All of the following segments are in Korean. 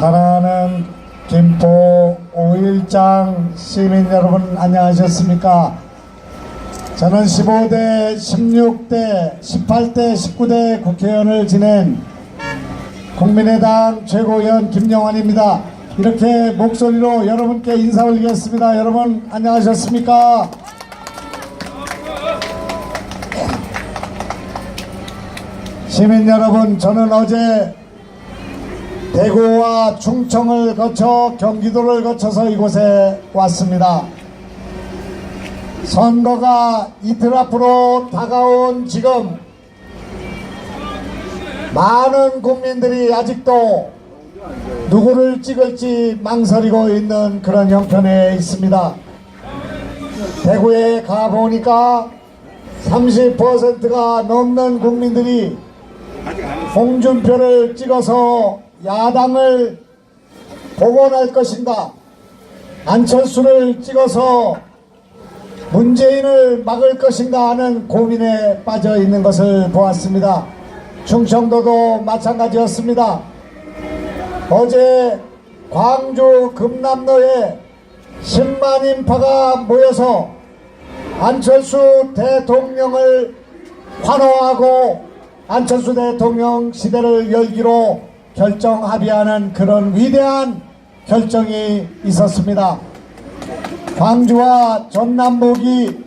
사랑하는 김포 5.1장 시민 여러분 안녕하셨습니까? 저는 15대, 16대, 18대, 19대 국회의원을 지낸 국민의당 최고위원 김영환입니다. 이렇게 목소리로 여러분께 인사 올리겠습니다. 여러분 안녕하셨습니까? 시민 여러분, 저는 어제 대구와 충청을 거쳐 경기도를 거쳐서 이곳에 왔습니다. 선거가 이틀 앞으로 다가온 지금 많은 국민들이 아직도 누구를 찍을지 망설이고 있는 그런 형편에 있습니다. 대구에 가보니까 30%가 넘는 국민들이 홍준표를 찍어서 야당을 복원할 것인가, 안철수를 찍어서 문재인을 막을 것인가 하는 고민에 빠져 있는 것을 보았습니다. 충청도도 마찬가지였습니다. 어제 광주 금남로에 10만 인파가 모여서 안철수 대통령을 환호하고 안철수 대통령 시대를 열기로 결정 합의하는 그런 위대한 결정이 있었습니다. 광주와 전남북이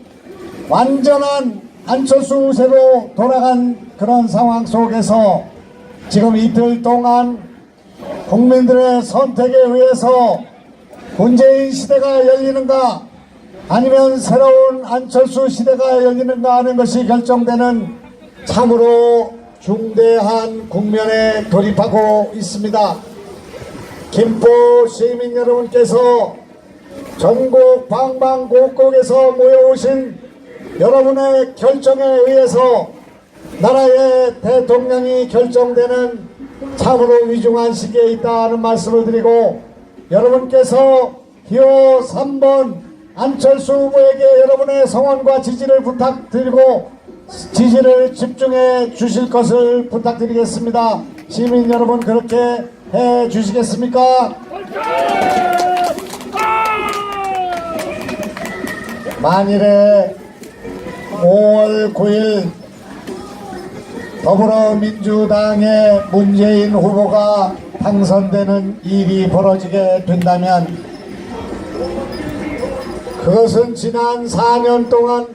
완전한 안철수 우세로 돌아간 그런 상황 속에서 지금 이틀 동안 국민들의 선택에 의해서 문재인 시대가 열리는가 아니면 새로운 안철수 시대가 열리는가 하는 것이 결정되는 참으로 중대한 국면에 돌입하고 있습니다. 김포 시민 여러분께서 전국 방방곡곡에서 모여오신 여러분의 결정에 의해서 나라의 대통령이 결정되는 참으로 위중한 시기에 있다는 말씀을 드리고, 여러분께서 기호 3번 안철수 후보에게 여러분의 성원과 지지를 부탁드리고 지지를 집중해 주실 것을 부탁드리겠습니다. 시민 여러분, 그렇게 해 주시겠습니까? 만일에 5월 9일 더불어민주당의 문재인 후보가 당선되는 일이 벌어지게 된다면 그것은 지난 4년 동안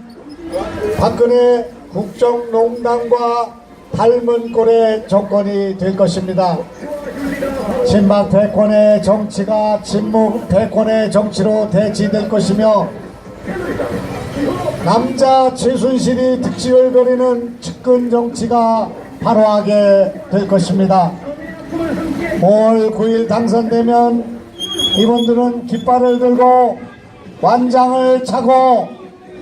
박근혜 국정농단과 닮은 꼴의 정권이 될 것입니다. 친박 패권의 정치가 진묵 패권의 정치로 대치될 것이며, 남자 최순실이 득실을 거리는 측근 정치가 발화하게 될 것입니다. 5월 9일 당선되면 이분들은 깃발을 들고 완장을 차고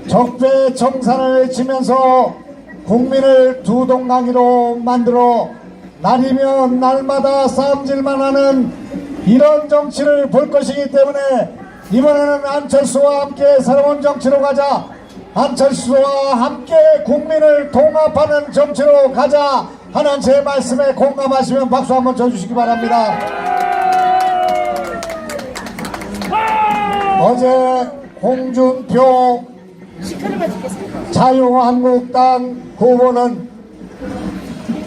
적폐청산을 외치면서 국민을 두 동강이로 만들어 날이면 날마다 싸움질만 하는 이런 정치를 볼 것이기 때문에 이번에는 안철수와 함께 새로운 정치로 가자, 안철수와 함께 국민을 통합하는 정치로 가자 하는 제 말씀에 공감하시면 박수 한번 쳐주시기 바랍니다. 어제 홍준표 자유한국당 후보는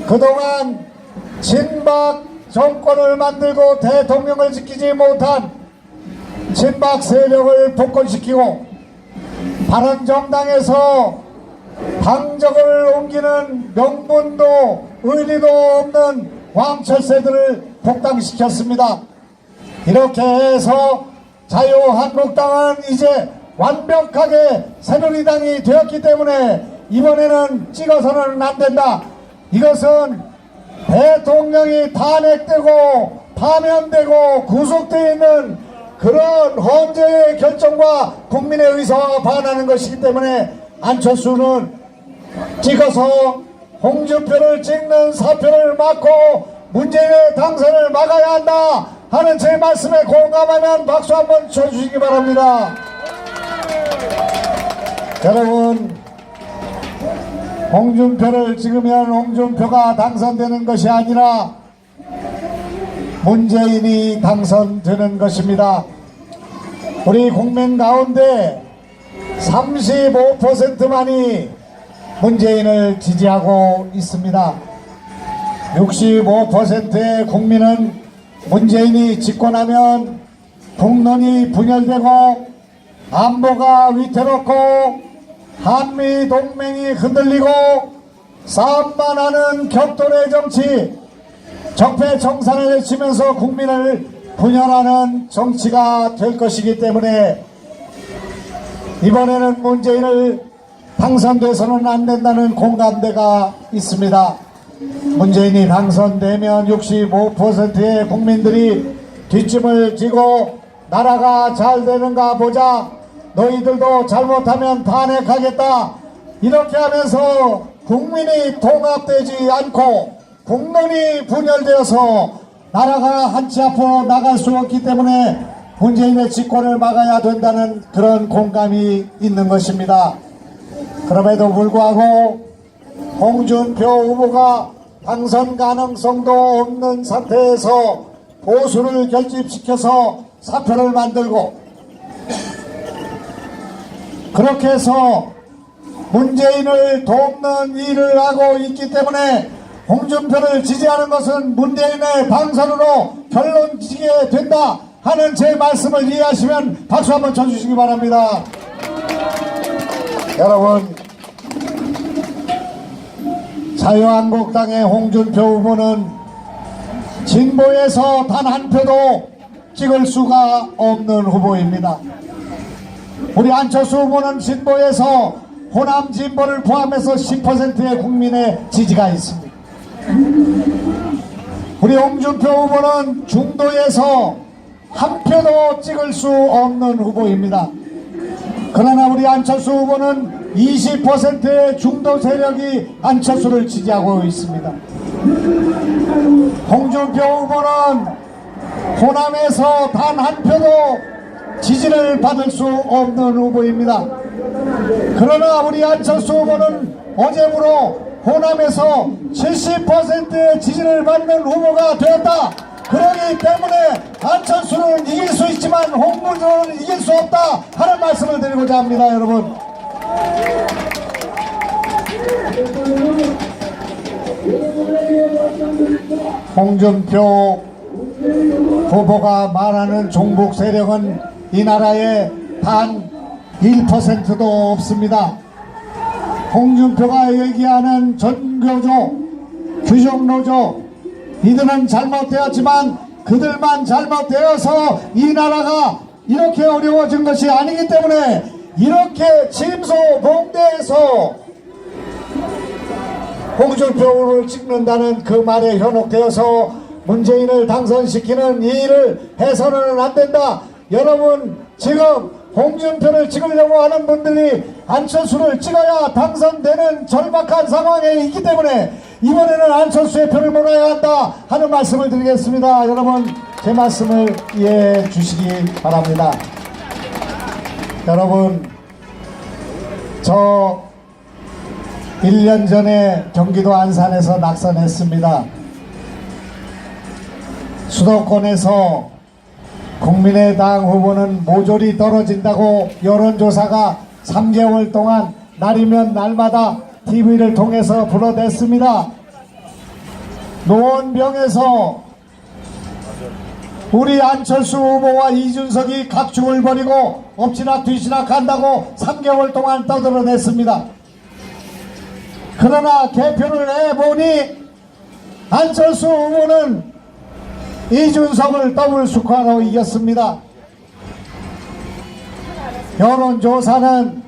그동안 친박 정권을 만들고 대통령을 지키지 못한 친박 세력을 복권시키고 바른정당에서 당적을 옮기는 명분도 의리도 없는 왕철새들을 복당시켰습니다. 이렇게 해서 자유한국당은 이제 완벽하게 새누리당이 되었기 때문에 이번에는 찍어서는 안 된다. 이것은 대통령이 탄핵되고 파면되고 구속되어 있는 그런 헌재의 결정과 국민의 의사와 반하는 것이기 때문에 안철수는 찍어서 홍준표를 찍는 사표를 막고 문재인의 당선을 막아야 한다 하는 제 말씀에 공감하면 박수 한번 쳐주시기 바랍니다. 여러분, 홍준표를 찍으면 홍준표가 당선되는 것이 아니라 문재인이 당선되는 것입니다. 우리 국민 가운데 35%만이 문재인을 지지하고 있습니다. 65%의 국민은 문재인이 집권하면 국론이 분열되고 안보가 위태롭고 한미 동맹이 흔들리고 싸움만 하는 격돌의 정치, 적폐청산을 외치면서 국민을 분열하는 정치가 될 것이기 때문에 이번에는 문재인을 당선돼서는 안 된다는 공감대가 있습니다. 문재인이 당선되면 65%의 국민들이 뒷짐을 지고 나라가 잘 되는가 보자, 너희들도 잘못하면 탄핵하겠다, 이렇게 하면서 국민이 통합되지 않고 국론이 분열되어서 나라가 한치 앞으로 나갈 수 없기 때문에 문재인의 집권을 막아야 된다는 그런 공감이 있는 것입니다. 그럼에도 불구하고 홍준표 후보가 당선 가능성도 없는 상태에서 보수를 결집시켜서 사표를 만들고 그렇게 해서 문재인을 돕는 일을 하고 있기 때문에 홍준표를 지지하는 것은 문재인의 방선으로 결론 지게 된다 하는 제 말씀을 이해하시면 박수 한번 쳐주시기 바랍니다. 여러분, 자유한국당의 홍준표 후보는 진보에서 단 한 표도 찍을 수가 없는 후보입니다. 우리 안철수 후보는 진보에서 호남 진보를 포함해서 10%의 국민의 지지가 있습니다. 우리 홍준표 후보는 중도에서 한 표도 찍을 수 없는 후보입니다. 그러나 우리 안철수 후보는 20%의 중도 세력이 안철수를 지지하고 있습니다. 홍준표 후보는 호남에서 단 한 표도 지지를 받을 수 없는 후보입니다. 그러나 우리 안철수 후보는 어제부로 호남에서 70%의 지지를 받는 후보가 되었다. 그러기 때문에 안철수는 이길 수 있지만 홍준표는 이길 수 없다 하는 말씀을 드리고자 합니다. 여러분, 홍준표 후보가 말하는 종북 세력은 이 나라에 단 1%도 없습니다. 홍준표가 얘기하는 전교조, 규정노조, 이들은 잘못되었지만 그들만 잘못되어서 이 나라가 이렇게 어려워진 것이 아니기 때문에 이렇게 침소봉대에서 홍준표를 찍는다는 그 말에 현혹되어서 문재인을 당선시키는 이 일을 해서는 안 된다. 여러분, 지금 홍준표를 찍으려고 하는 분들이 안철수를 찍어야 당선되는 절박한 상황에 있기 때문에 이번에는 안철수의 표를 몰아야 한다 하는 말씀을 드리겠습니다. 여러분, 제 말씀을 이해해 주시기 바랍니다. 여러분, 저 1년 전에 경기도 안산에서 낙선했습니다. 수도권에서 국민의당 후보는 모조리 떨어진다고 여론조사가 3개월 동안 날이면 날마다 TV를 통해서 불어댔습니다. 노원병에서 우리 안철수 후보와 이준석이 각축을 벌이고 엎치락 뒤치락 한다고 3개월 동안 떠들어댔습니다. 그러나 개표를 해보니 안철수 후보는 이준석을 더블 스코어로 이겼습니다. 여론조사는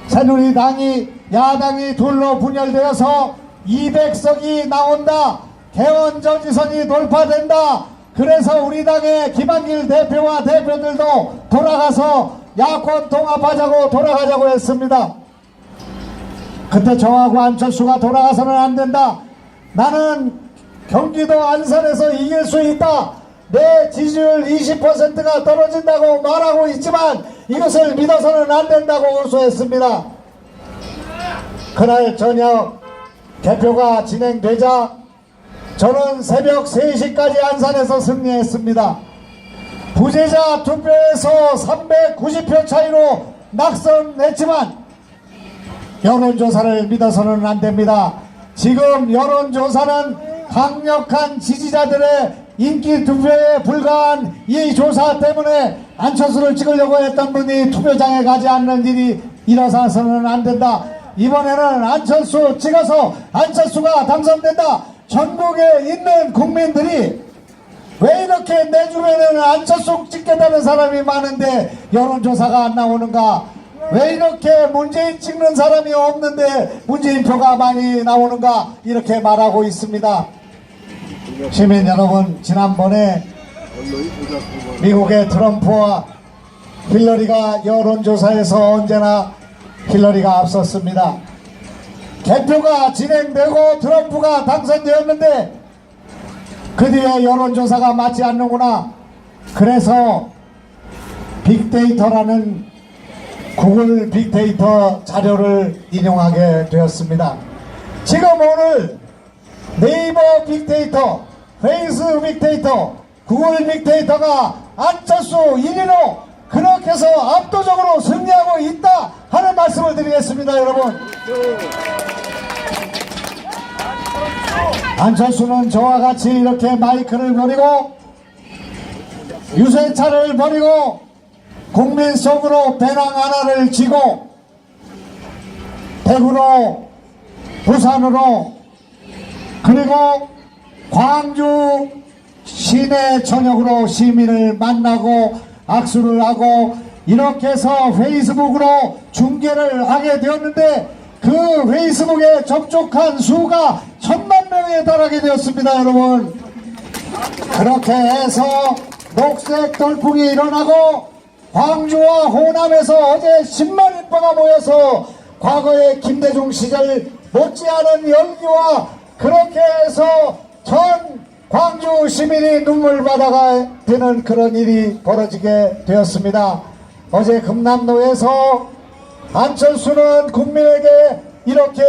새누리당이 야당이 둘로 분열되어서 200석이 나온다, 개헌저지선이 돌파된다, 그래서 우리 당의 김한길 대표와 대표들도 돌아가서 야권 통합하자고 돌아가자고 했습니다. 그때 저하고 안철수가 돌아가서는 안 된다, 나는 경기도 안산에서 이길 수 있다, 내 지지율 20%가 떨어진다고 말하고 있지만 이것을 믿어서는 안 된다고 호소했습니다. 그날 저녁 개표가 진행되자 저는 새벽 3시까지 안산에서 승리했습니다. 부재자 투표에서 390표 차이로 낙선했지만 여론조사를 믿어서는 안됩니다. 지금 여론조사는 강력한 지지자들의 인기 투표에 불과한 이 조사 때문에 안철수를 찍으려고 했던 분이 투표장에 가지 않는 일이 일어나서는 안된다. 이번에는 안철수 찍어서 안철수가 당선된다. 전국에 있는 국민들이 왜 이렇게 내 주변에는 안철수 찍겠다는 사람이 많은데 여론조사가 안 나오는가? 왜 이렇게 문재인 찍는 사람이 없는데 문재인 표가 많이 나오는가? 이렇게 말하고 있습니다. 시민 여러분, 지난번에 미국의 트럼프와 힐러리가 여론조사에서 언제나 힐러리가 앞섰습니다. 개표가 진행되고 트럼프가 당선되었는데 그 뒤에 여론조사가 맞지 않는구나. 그래서 빅데이터라는 구글 빅데이터 자료를 인용하게 되었습니다. 지금 오늘 네이버 빅데이터, 페이스 빅데이터, 구글 빅데이터가 안철수 1위로 그렇게 해서 압도적으로 승리하고 있다 하는 말씀을 드리겠습니다. 여러분, 안철수는 저와 같이 이렇게 마이크를 버리고 유세차를 버리고 국민 속으로 배낭 하나를 쥐고 대구로, 부산으로, 그리고 광주 시내 전역으로 시민을 만나고 악수를 하고 이렇게 해서 페이스북으로 중계를 하게 되었는데 그 페이스북에 접촉한 수가 1000만 명에 달하게 되었습니다. 여러분, 그렇게 해서 녹색 돌풍이 일어나고 광주와 호남에서 어제 10만 인파가 모여서 과거의 김대중 시절 못지않은 열기와 그렇게 해서 전 광주 시민이 눈물바다가 되는 그런 일이 벌어지게 되었습니다. 어제 금남로에서 안철수는 국민에게 이렇게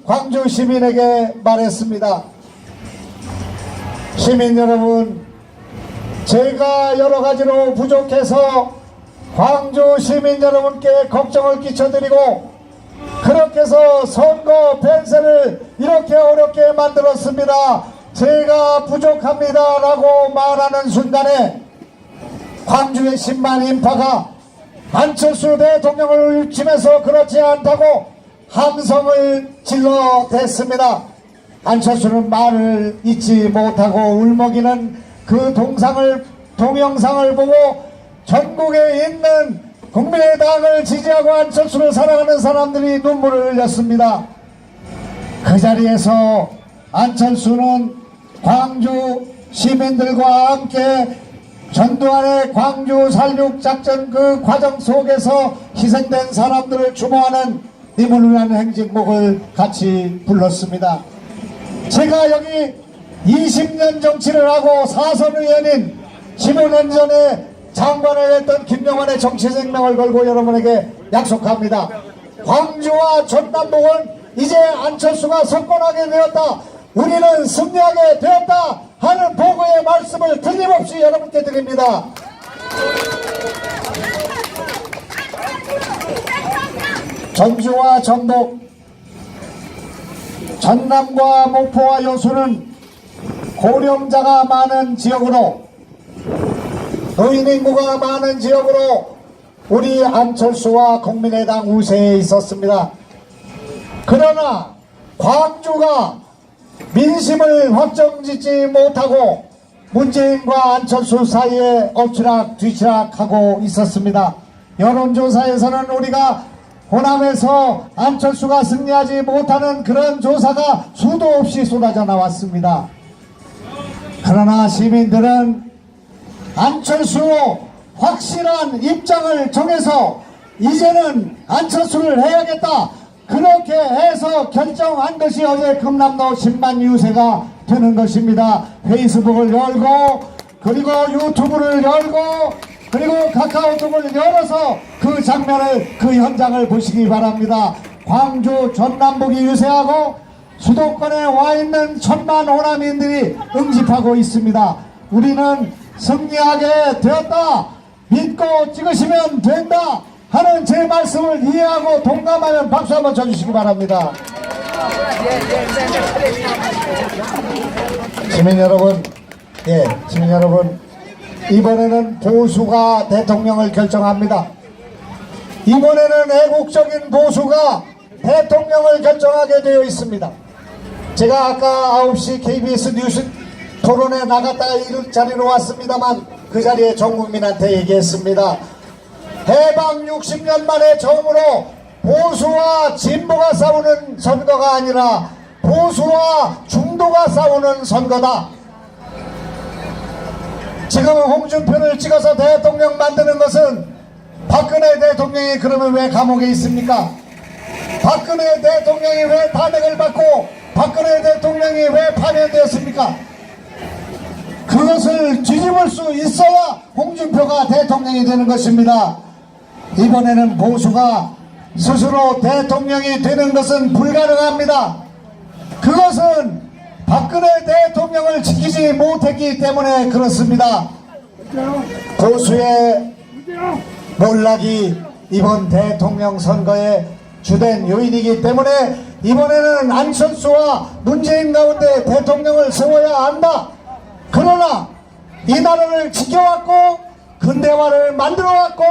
광주 시민에게 말했습니다. 시민 여러분, 제가 여러 가지로 부족해서 광주 시민 여러분께 걱정을 끼쳐드리고 그렇게 해서 선거 펜스를 이렇게 어렵게 만들었습니다. 제가 부족합니다 라고 말하는 순간에 광주의 10만 인파가 안철수 대통령을 치면서 그렇지 않다고 함성을 질러댔습니다. 안철수는 말을 잊지 못하고 울먹이는 그 동영상을 보고 전국에 있는 국민의당을 지지하고 안철수를 사랑하는 사람들이 눈물을 흘렸습니다. 그 자리에서 안철수는 광주 시민들과 함께 전두환의 광주 살육작전 그 과정 속에서 희생된 사람들을 추모하는 님을 위한 행진곡을 같이 불렀습니다. 제가 여기 20년 정치를 하고 사선 의원인 15년 전에 장관을 했던 김영환의 정치 생명을 걸고 여러분에게 약속합니다. 광주와 전남북은 이제 안철수가 석권하게 되었다, 우리는 승리하게 되었다 하는 보고의 말씀을 틀림없이 여러분께 드립니다. 전주와 전북, 전남과 목포와 여수는 고령자가 많은 지역으로, 노인 인구가 많은 지역으로 우리 안철수와 국민의당 우세에 있었습니다. 그러나 광주가 민심을 확정짓지 못하고 문재인과 안철수 사이에 엎치락 뒤치락하고 있었습니다. 여론조사에서는 우리가 호남에서 안철수가 승리하지 못하는 그런 조사가 수도 없이 쏟아져 나왔습니다. 그러나 시민들은 안철수로 확실한 입장을 정해서 이제는 안철수를 해야겠다, 그렇게 해서 결정한 것이 어제 금남로 10만 유세가 되는 것입니다. 페이스북을 열고 그리고 유튜브를 열고 그리고 카카오톡을 열어서 그 장면을, 그 현장을 보시기 바랍니다. 광주 전남북이 유세하고 수도권에 와 있는 천만 호남인들이 응집하고 있습니다. 우리는 승리하게 되었다. 믿고 찍으시면 된다 하는 제 말씀을 이해하고 동감하면 박수 한번 쳐주시기 바랍니다. 시민 여러분, 시민 여러분, 이번에는 보수가 대통령을 결정합니다. 이번에는 애국적인 보수가 대통령을 결정하게 되어 있습니다. 제가 아까 9시 KBS 뉴스 토론에 나갔다가 이 자리로 왔습니다만 그 자리에 전 국민한테 얘기했습니다. 해방 60년 만에 처음으로 보수와 진보가 싸우는 선거가 아니라 보수와 중도가 싸우는 선거다. 지금 홍준표를 찍어서 대통령 만드는 것은 박근혜 대통령이 그러면 왜 감옥에 있습니까? 박근혜 대통령이 왜 탄핵을 받고 박근혜 대통령이 왜 파면되었습니까? 그것을 뒤집을 수 있어야 홍준표가 대통령이 되는 것입니다. 이번에는 보수가 스스로 대통령이 되는 것은 불가능합니다. 그것은 박근혜 대통령을 지키지 못했기 때문에 그렇습니다. 보수의 몰락이 이번 대통령 선거의 주된 요인이기 때문에 이번에는 안철수와 문재인 가운데 대통령을 세워야 한다. 그러나 이 나라를 지켜왔고 근대화를 만들어왔고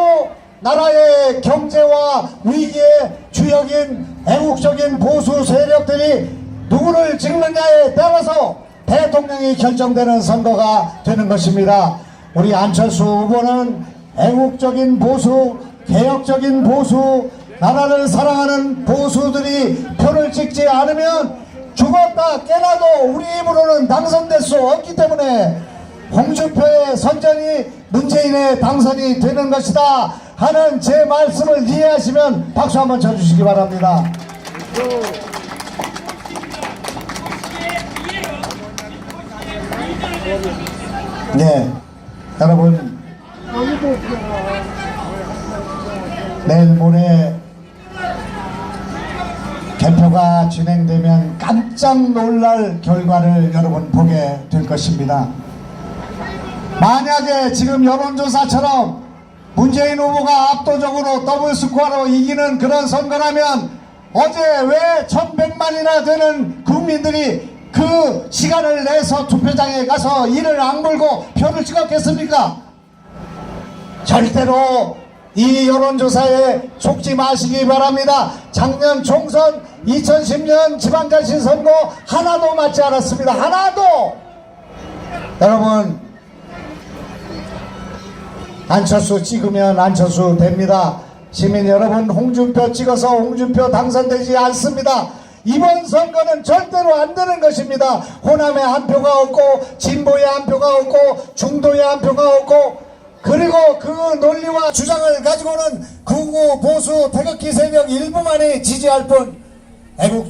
나라의 경제와 위기의 주역인 애국적인 보수 세력들이 누구를 찍느냐에 따라서 대통령이 결정되는 선거가 되는 것입니다. 우리 안철수 후보는 애국적인 보수, 개혁적인 보수, 나라를 사랑하는 보수들이 표를 찍지 않으면 죽었다 깨나도 우리 힘으로는 당선될 수 없기 때문에 홍준표의 선전이 문재인의 당선이 되는 것이다 하는 제 말씀을 이해하시면 박수 한번 쳐주시기 바랍니다. 네, 여러분, 내일 모레 개표가 진행되면 깜짝 놀랄 결과를 여러분 보게 될 것입니다. 만약에 지금 여론조사처럼 문재인 후보가 압도적으로 더블 스코어로 이기는 그런 선거라면 어제 왜 1100만이나 되는 국민들이 그 시간을 내서 투표장에 가서 이를 악물고 표를 찍었겠습니까? 절대로 이 여론조사에 속지 마시기 바랍니다. 작년 총선, 2010년 지방자치 선거 하나도 맞지 않았습니다. 하나도! 여러분, 안철수 찍으면 안철수 됩니다. 시민 여러분, 홍준표 찍어서 홍준표 당선되지 않습니다. 이번 선거는 절대로 안 되는 것입니다. 호남에 한 표가 없고 진보에 한 표가 없고 중도에 한 표가 없고 그리고 그 논리와 주장을 가지고는 극우 보수 태극기 세력 일부만이 지지할 뿐 애국